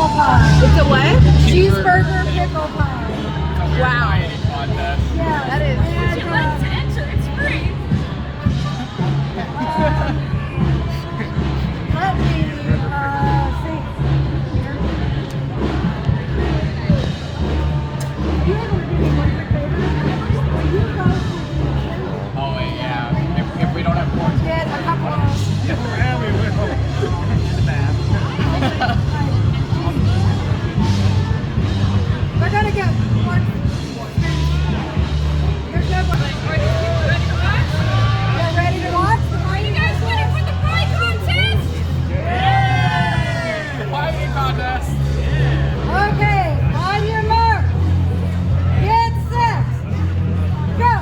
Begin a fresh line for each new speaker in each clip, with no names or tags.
pickle pie.
It's a what?
Cheeseburger pickle pie.
Wow.
Yeah,
That is.
and,
Would you like to enter? It's free.
let me see here. You have to do me one quick favor. Will you go to the
Oh, yeah. If we don't have corn,
get a couple of
yeah, we will. In the bath.
we're gonna get one. There's no one.
Are these people ready to watch?
They're ready to watch the
Are you guys ready for the pie contest?
Pie contest.
Okay, on your mark. Get set. Go.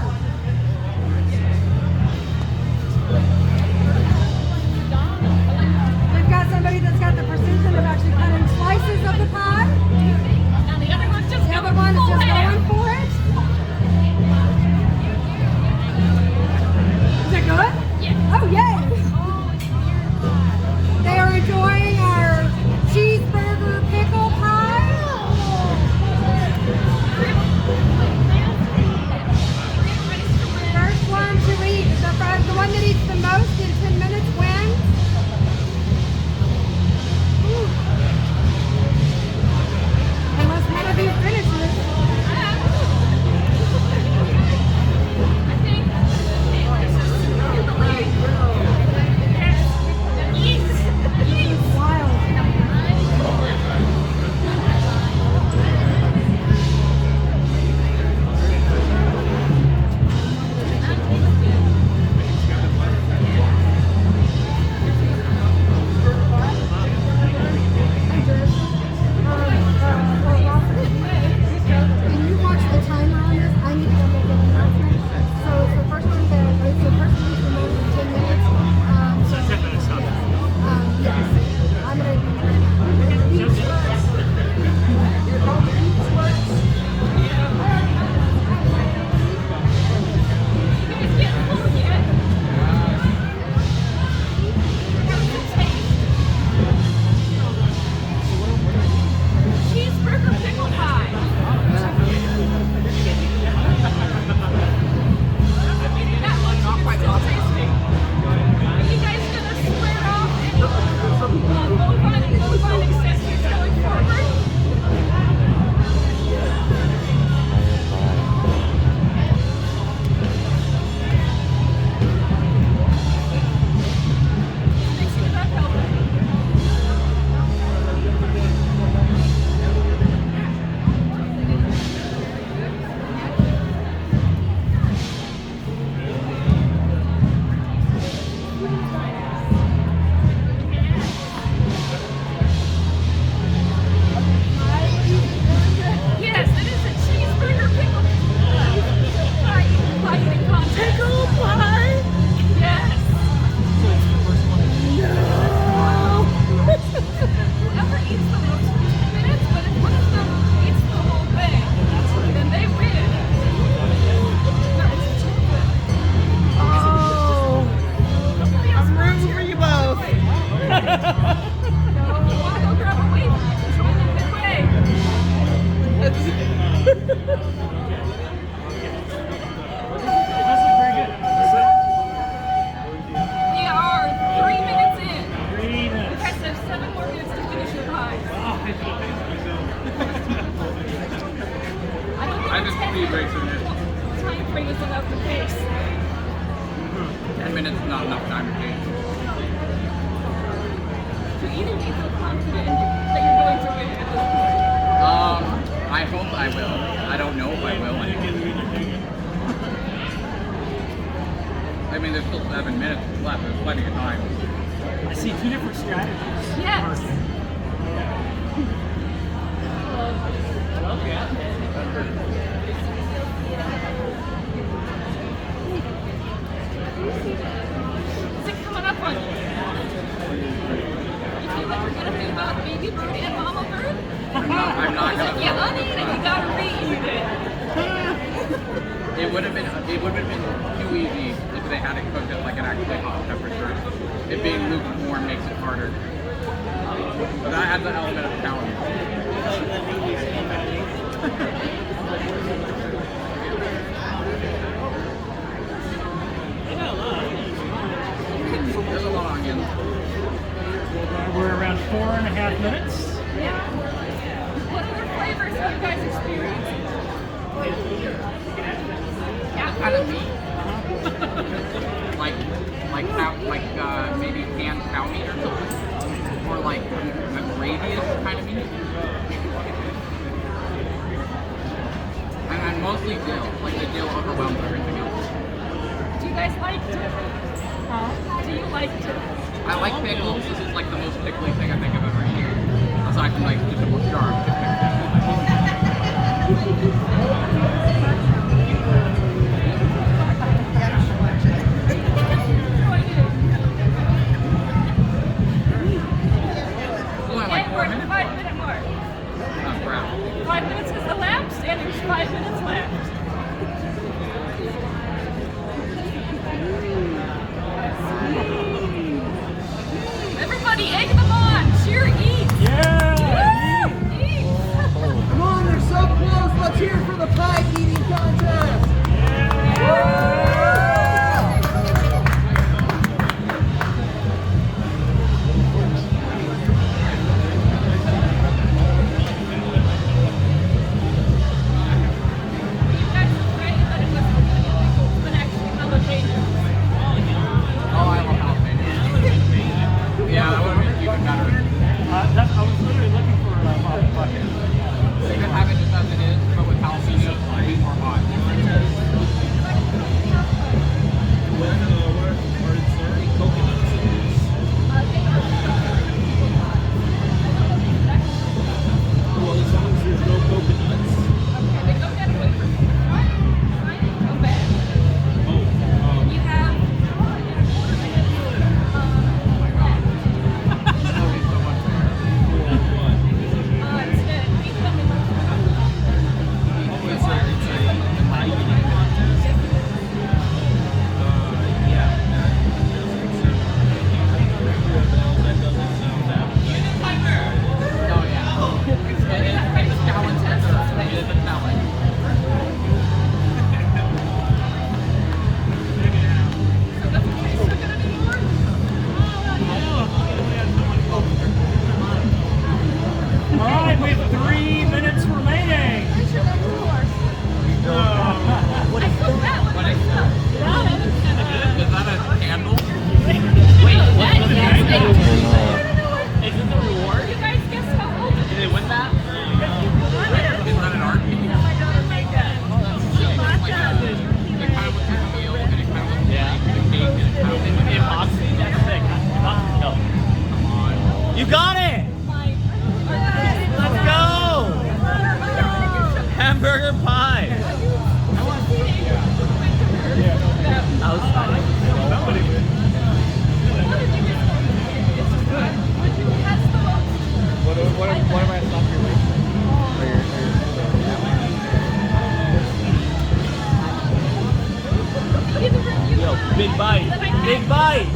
We've got somebody that's got the precision of actually cutting slices of the pie.
And the other one's just
The other
going
one is
full
just
ham.
going for it. Is it good?
Yeah.
Oh, yay. They are enjoying our cheeseburger pickle pie. First one to eat, the one that eats the most in 10 minutes wins. Ooh. Unless one of you finishes. Wild. Can you watch the timer on this? I need to go make an announcement. So it's the first one that it's the first one for more than 10 minutes. So 10 minutes up. Yes. I'm gonna
It's getting full yet. How's the taste? Cheeseburger pickle pie. That one not quite still tasting. Are you guys gonna square off any bovine accessories going forward? Mixing it up helping. Yes, it is a cheeseburger pickle pie eating contest. Pickle pie? Yes. No. Whoever eats the most for 10 minutes, but if one of them eats the whole thing, then they win. No, it's too good.
Oh. I'm rooting for you both.
If you want to go grab a wave, you can join them midway. We are 3 minutes in. You guys have 7 more minutes to finish your pie. I don't think
I just
10
speed racing it.
time frame is enough to pace.
10 minutes is not enough time to change.
Do either of you feel confident that you're going to win at this point?
I hope I will. I don't know if I will. I mean, there's still 7 minutes left. There's plenty of time.
I see two different strategies.
Yes. Is it coming up on you? You feel like you're going to be about baby bird and mama bird?
I'm not
It's like
gonna.
you uneat it, you got to reheat it.
It would have been too easy if they had it cooked at like an actually hot temperature. It being lukewarm makes it harder. But that adds an element of challenge. Mostly dill. Like the dill overwhelms everything else.
Do you guys like dip? Do you like dip?
I like pickles. This is like the most pickly thing I think I've ever eaten. Aside from like just a jar of pickles. Only like
And
4
we're at the
minutes.
5-minute mark.
That's crap.
5 minutes has elapsed, and there's 5 minutes left. Everybody, egg them on! Cheer, eat!
Yeah!
Woo! Eat!
Come on, they're so close. Let's hear it for the pie eating contest.
You guys were right that it was illegal, but actually jalapenos.
Oh, I love jalapenos. Yeah, that would have been even better.
I was literally looking for a bucket.
You could have it just as it is, but with jalapenos, way more hot.
They go that way from the front, go back. You have instead, eat them in
Oh, yeah. It's scallon tender. It is a scallon.
So that's what you're still gonna do more?
All right, we have 3 minutes remaining.
Pretty sure that's yours. I took that one.
What is that? Is that a candle? Is it the reward?
You guys guess how old it is?
Did they win that? Is that an art piece?
Oh my god, oh my god.
It kind of looks like a meal, and it kind of looks like a cake, and it kind of looks like
Epoxy, that's sick.
Come on.
You got it! Let's go! Hamburger pie! That was funny.
What am I stopping your way?
Yo, big bite! Big bite!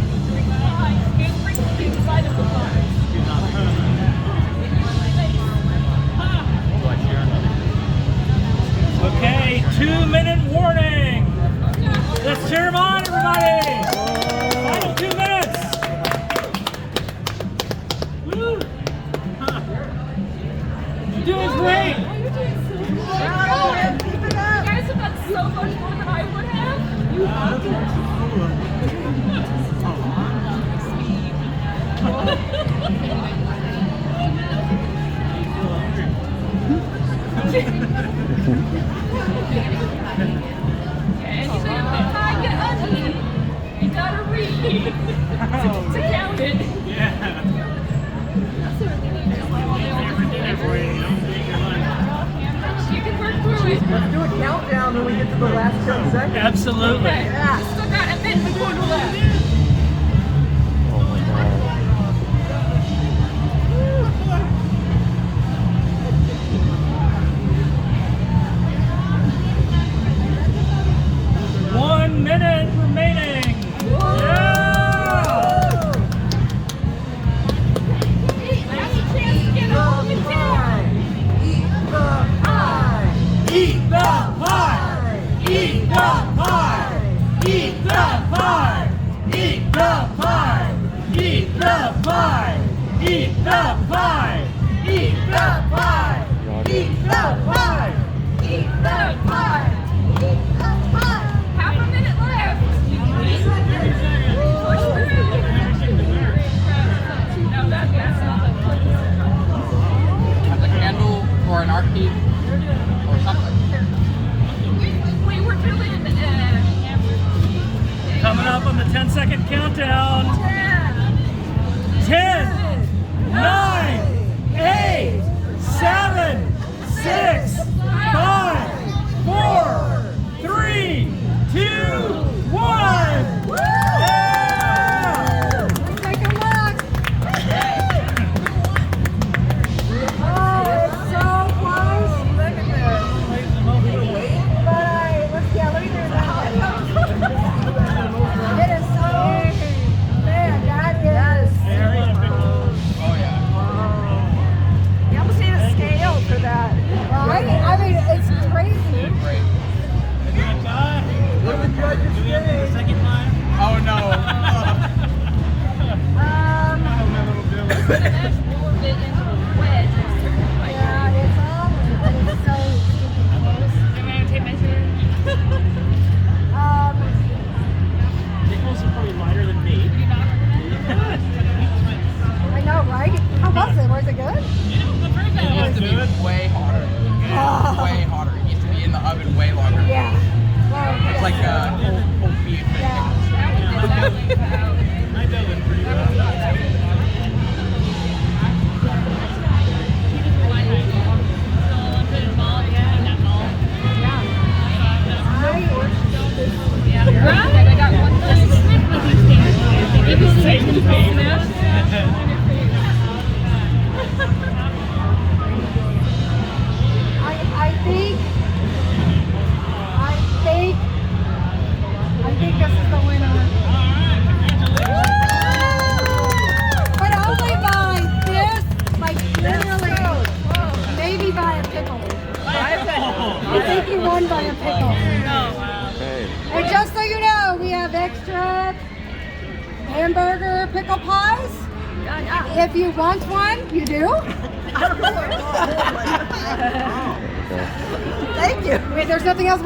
Okay, 2-minute warning. Let's cheer them on, everybody. Final 2 minutes. Woo. You're doing great.
You guys have done so much more than I would have. You have And you say every time you uneat, you gotta read to count it.
Yeah.
You can work through it.
Let's do a countdown when we get to the last 10 seconds.
Absolutely.
Okay, you still got a minute before the left.
Oh my god.
One minute remaining. Yeah.
Last chance to get a moment down.
Eat the pie!
Eat the pie. Eat the pie. Eat the pie. Eat the pie. Eat the pie. Eat the pie.
Eat the pie! Eat the pie!
Eat the pie.
Eat the pie.
Half a minute left. Push through. No, that's not
A candle or an art piece or something.
I think he won by a pickle. And just so you know, we have extra hamburger pickle pies. If you want one, you do.
Thank you.
Wait, there's nothing else.